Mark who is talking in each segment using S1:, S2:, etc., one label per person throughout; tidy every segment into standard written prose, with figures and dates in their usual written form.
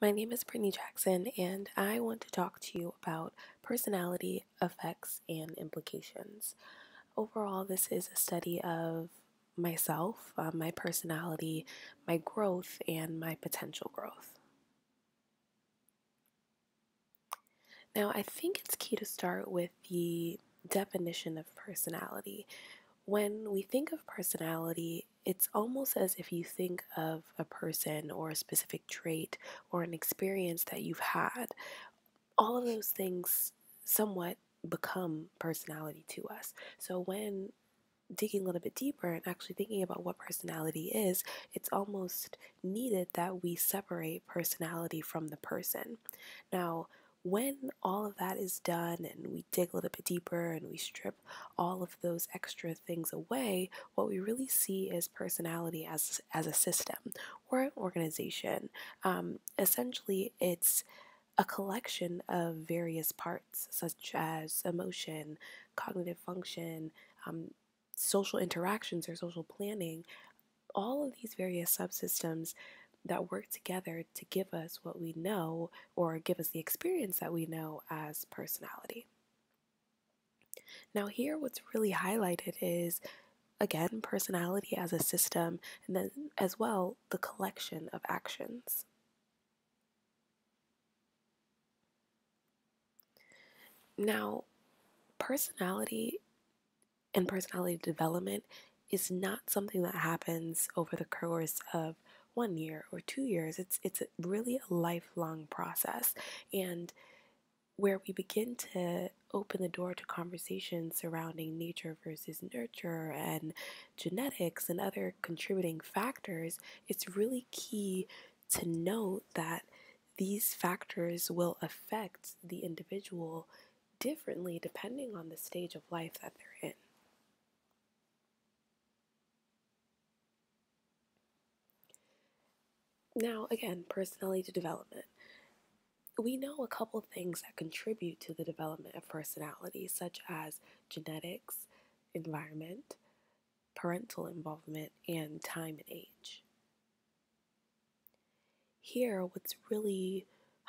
S1: My name is Brittany Jackson, and I want to talk to you about personality effects and implications. Overall, this is a study of myself, my personality, my growth, and my potential growth. Now, I think it's key to start with the definition of personality. When we think of personality, it's almost as if you think of a person or a specific trait or an experience that you've had. All of those things somewhat become personality to us. So when digging a little bit deeper and actually thinking about what personality is, it's almost needed that we separate personality from the person. Now, when all of that is done and we dig a little bit deeper and we strip all of those extra things away, what we really see is personality as a system or an organization. Essentially, it's a collection of various parts, such as emotion, cognitive function, um, social interactions or social planning, all of these various subsystems that work together to give us what we know or give us the experience that we know as personality. Now, here, what's really highlighted is again, personality as a system, and then as well, the collection of actions. Now, personality and personality development is not something that happens over the course of 1 year or 2 years. It's really a lifelong process, and where we begin to open the door to conversations surrounding nature versus nurture and genetics and other contributing factors, it's really key to note that these factors will affect the individual differently depending on the stage of life that they're in. Now, again, personality development. We know a couple things that contribute to the development of personality, such as genetics, environment, parental involvement, and time and age. Here, what's really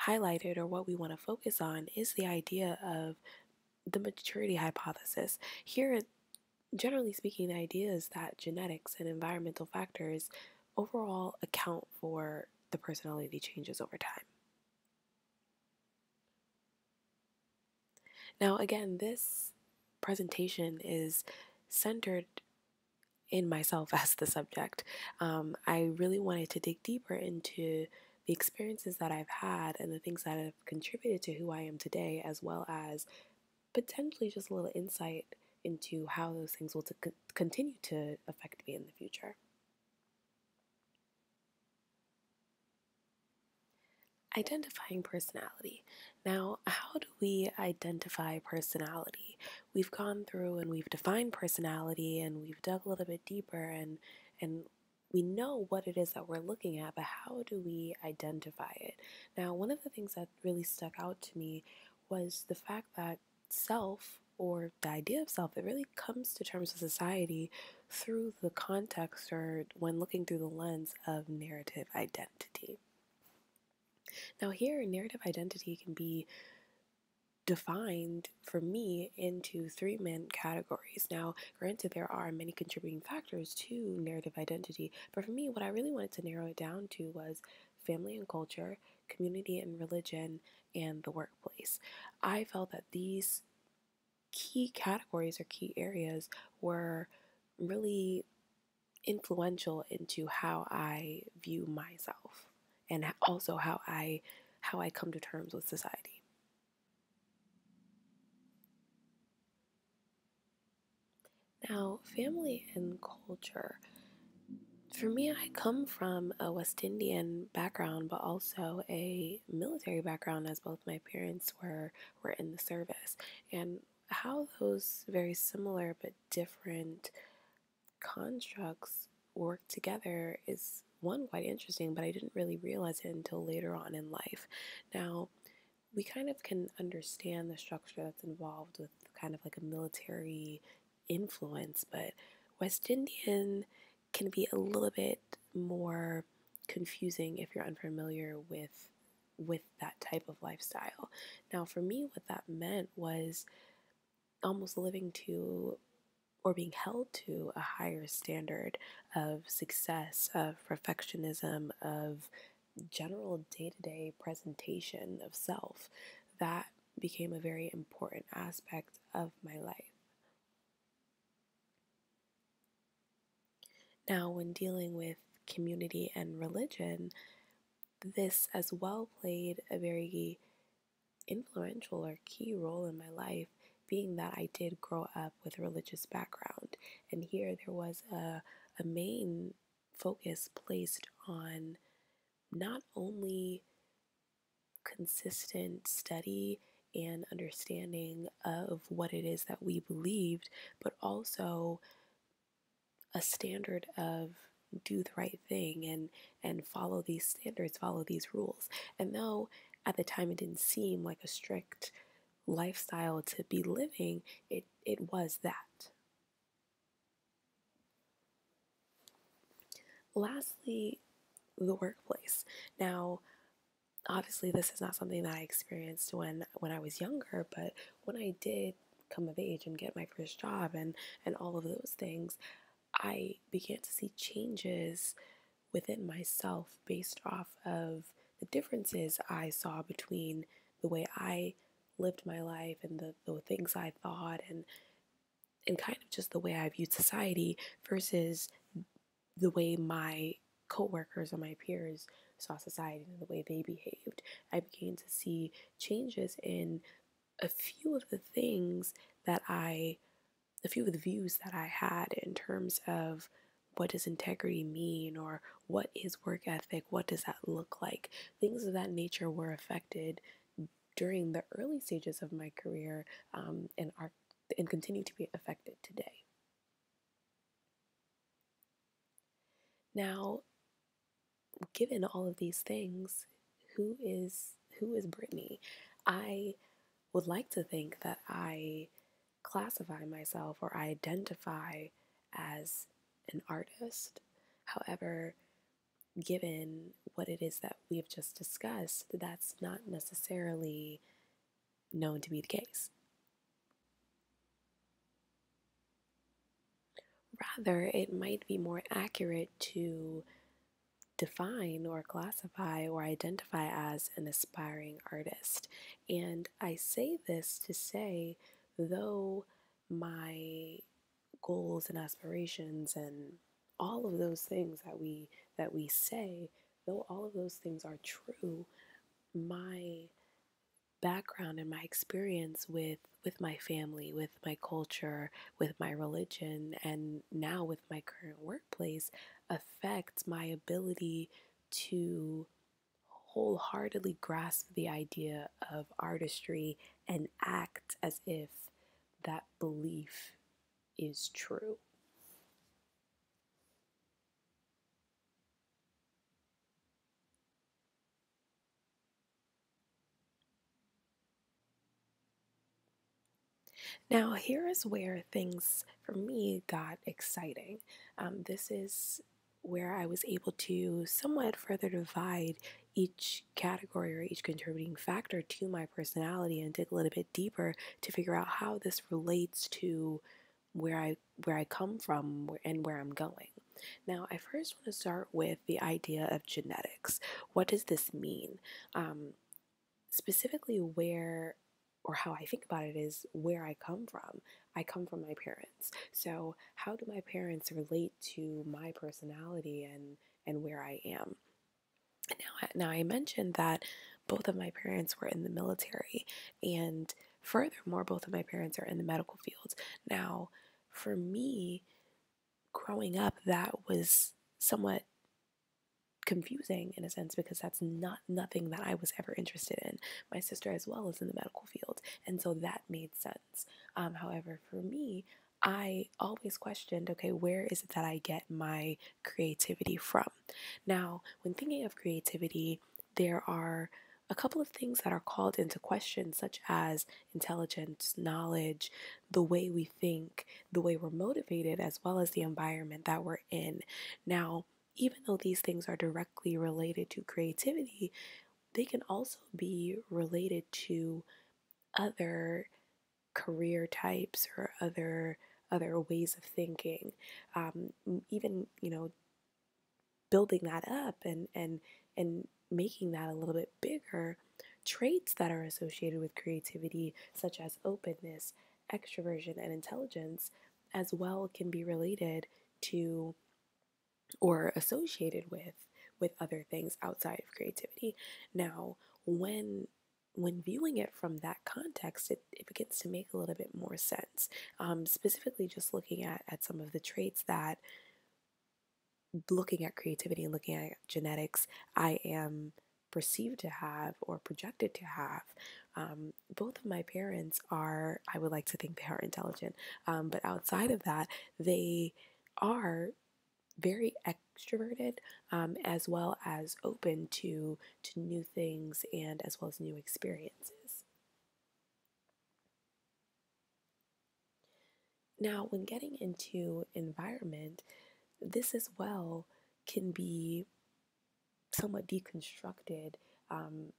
S1: highlighted or what we want to focus on is the idea of the maturity hypothesis. Here, generally speaking, the idea is that genetics and environmental factors overall account for the personality changes over time. Now, again, this presentation is centered in myself as the subject. I really wanted to dig deeper into the experiences that I've had and the things that have contributed to who I am today, as well as potentially just a little insight into how those things will continue to affect me in the future. Identifying personality. Now, how do we identify personality? We've gone through and we've defined personality and we've dug a little bit deeper and we know what it is that we're looking at, but how do we identify it? Now, one of the things that really stuck out to me was the fact that self, or the idea of self, it really comes to terms with society through the context or when looking through the lens of narrative identity. Now, here, narrative identity can be defined for me into three main categories. Now, granted, there are many contributing factors to narrative identity, but for me, what I really wanted to narrow it down to was family and culture, community and religion, and the workplace. I felt that these key categories or key areas were really influential into how I view myself and also how I come to terms with society. Now, family and culture. For me, I come from a West Indian background, but also a military background, as both my parents were in the service. And how those very similar but different constructs work together is one quite interesting, but I didn't really realize it until later on in life. Now, we kind of can understand the structure that's involved with kind of like a military influence, but West Indian can be a little bit more confusing if you're unfamiliar with with that type of lifestyle. Now, for me, what that meant was almost living to or being held to a higher standard of success, of perfectionism, of general day to day presentation of self. That became a very important aspect of my life. Now, when dealing with community and religion, this as well played a very influential or key role in my life, being that I did grow up with a religious background. And here there was a main focus placed on not only consistent study and understanding of what it is that we believed, but also a standard of do the right thing and follow these standards, follow these rules. And though at the time it didn't seem like a strict lifestyle to be living, it was that. Lastly, the workplace. Now, obviously this is not something that I experienced when I was younger, but when I did come of age and get my first job and all of those things, I began to see changes within myself based off of the differences I saw between the way I lived my life and the things I thought and kind of just the way I viewed society versus the way my coworkers or my peers saw society and the way they behaved. I began to see changes in a few of the things that a few of the views that I had in terms of what does integrity mean or what is work ethic, what does that look like. Things of that nature were affected during the early stages of my career, and continue to be affected today. Now, given all of these things, who is Brittany? I would like to think that I classify myself or I identify as an artist. However, given what it is that we've just discussed, that's not necessarily known to be the case. Rather, it might be more accurate to define or classify or identify as an aspiring artist. And I say this to say, though my goals and aspirations and all of those things that we say, though all of those things are true, my background and my experience with my family, with my culture, with my religion, and now with my current workplace affects my ability to wholeheartedly grasp the idea of artistry and act as if that belief is true. Now, here is where things for me got exciting. This is where I was able to somewhat further divide each category or each contributing factor to my personality and dig a little bit deeper to figure out how this relates to where I come from and where I'm going. Now, I first want to start with the idea of genetics. What does this mean? Specifically, where or how I think about it is where I come from. I come from my parents. So, how do my parents relate to my personality and where I am? Now I mentioned that both of my parents were in the military, and furthermore, both of my parents are in the medical field. Now, for me, growing up, that was somewhat confusing in a sense because that's not nothing that I was ever interested in. My sister as well is in the medical field, and so that made sense. However, for me, I always questioned, okay, where is it that I get my creativity from? Now, when thinking of creativity, there are a couple of things that are called into question, such as intelligence, knowledge, the way we think, the way we're motivated, as well as the environment that we're in. Now, even though these things are directly related to creativity, they can also be related to other career types or other ways of thinking. Even building that up and making that a little bit bigger, traits that are associated with creativity, such as openness, extroversion, and intelligence, as well can be related to or associated with other things outside of creativity. Now, when viewing it from that context, it begins to make a little bit more sense. Specifically, just looking at some of the traits that, looking at creativity and looking at genetics, I am perceived to have or projected to have. Both of my parents are, I would like to think they are intelligent, but outside of that, they are very extroverted, as well as open to new things and as well as new experiences. Now, when getting into environment, this as well can be somewhat deconstructed, um,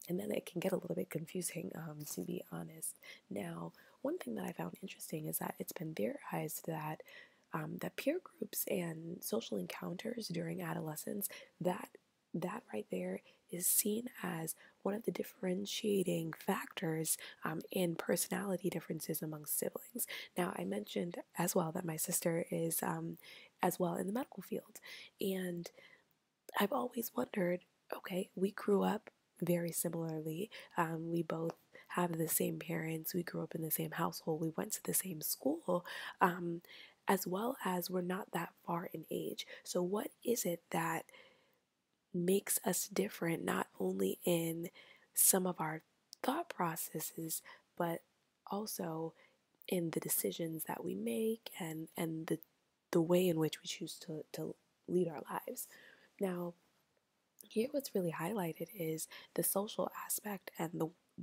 S1: and then it can get a little bit confusing, to be honest. Now, one thing that I found interesting is that it's been theorized that that peer groups and social encounters during adolescence, that right there is seen as one of the differentiating factors in personality differences amongst siblings. Now, I mentioned as well that my sister is as well in the medical field, and I've always wondered, okay, we grew up very similarly. We both have the same parents. We grew up in the same household. We went to the same school, um, as well as we're not that far in age. So, what is it that makes us different, not only in some of our thought processes, but also in the decisions that we make and the way in which we choose to lead our lives? Now, here what's really highlighted is the social aspect and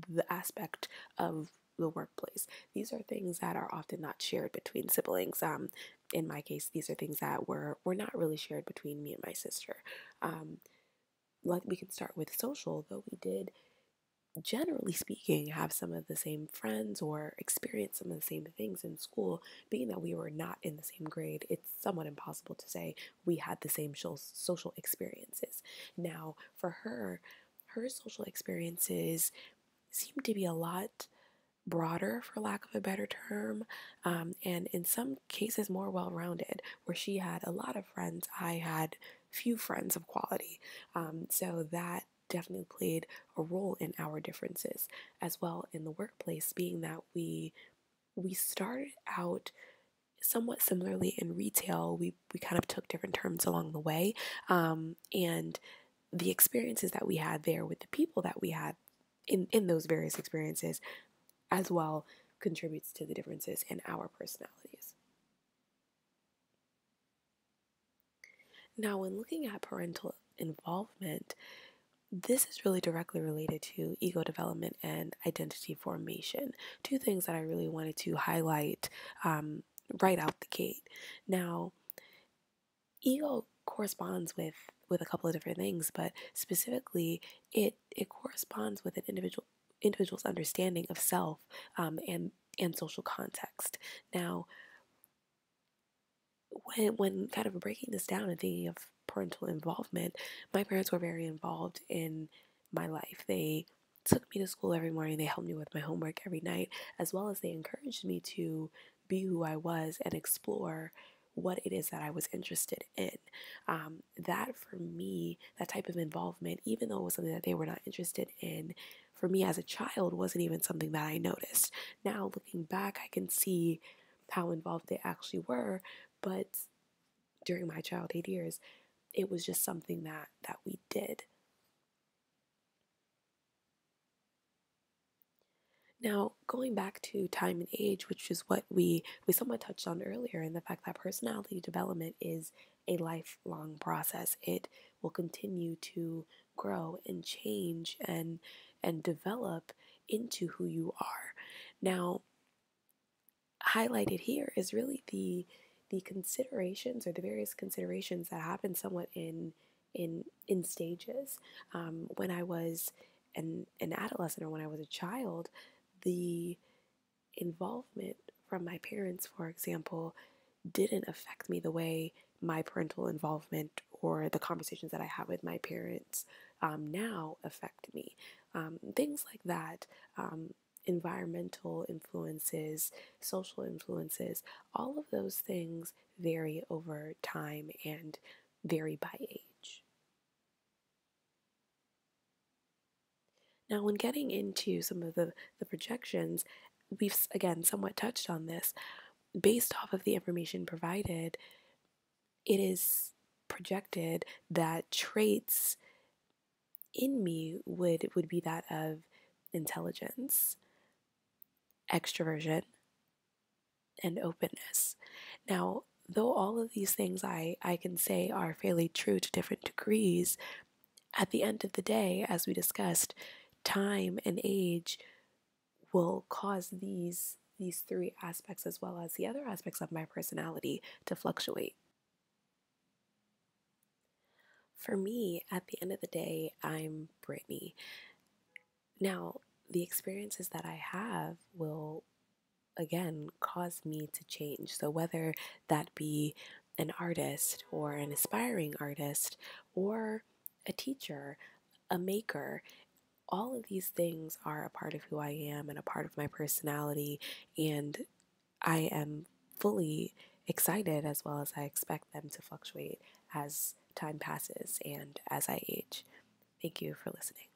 S1: the aspect of the workplace. These are things that are often not shared between siblings. In my case, these are things that were not really shared between me and my sister. Um, like, we can start with social, though we did, generally speaking, have some of the same friends or experience some of the same things in school. Being that we were not in the same grade, it's somewhat impossible to say we had the same social experiences. Now, for her, her social experiences seem to be a lot broader, for lack of a better term, and in some cases more well rounded, where she had a lot of friends, I had few friends of quality. So that definitely played a role in our differences as well in the workplace, being that we started out somewhat similarly in retail. We kind of took different turns along the way, and the experiences that we had there with the people that we had in those various experiences as well contributes to the differences in our personalities. Now, when looking at parental involvement, this is really directly related to ego development and identity formation, two things that I really wanted to highlight right out the gate. Now, ego corresponds with a couple of different things, but specifically, it corresponds with an individual's understanding of self, and social context. Now, when kind of breaking this down and thinking of parental involvement, my parents were very involved in my life. They took me to school every morning, they helped me with my homework every night, as well as they encouraged me to be who I was and explore what it is that I was interested in. That for me, that type of involvement, even though it was something that they were not interested in, for me as a child wasn't even something that I noticed. Now looking back, I can see how involved they actually were, but during my childhood years, it was just something that we did. Now, going back to time and age, which is what we somewhat touched on earlier, and the fact that personality development is a lifelong process. It will continue to grow and change and develop into who you are. Now, highlighted here is really the considerations or the various considerations that happen somewhat in stages. When I was an adolescent or when I was a child, the involvement from my parents, for example, didn't affect me the way my parental involvement or the conversations that I have with my parents now affect me. Things like that, environmental influences, social influences, all of those things vary over time and vary by age. Now, when getting into some of the projections, we've again somewhat touched on this. Based off of the information provided, it is projected that traits in me would be that of intelligence, extroversion, and openness. Now, though all of these things I can say are fairly true to different degrees, at the end of the day, as we discussed, time and age will cause these three aspects as well as the other aspects of my personality to fluctuate. For me, at the end of the day, I'm Brittany. Now, the experiences that I have will again cause me to change. So, whether that be an artist or an aspiring artist or a teacher, a maker, all of these things are a part of who I am and a part of my personality. And I am fully excited as well as I expect them to fluctuate as time passes and as I age. Thank you for listening.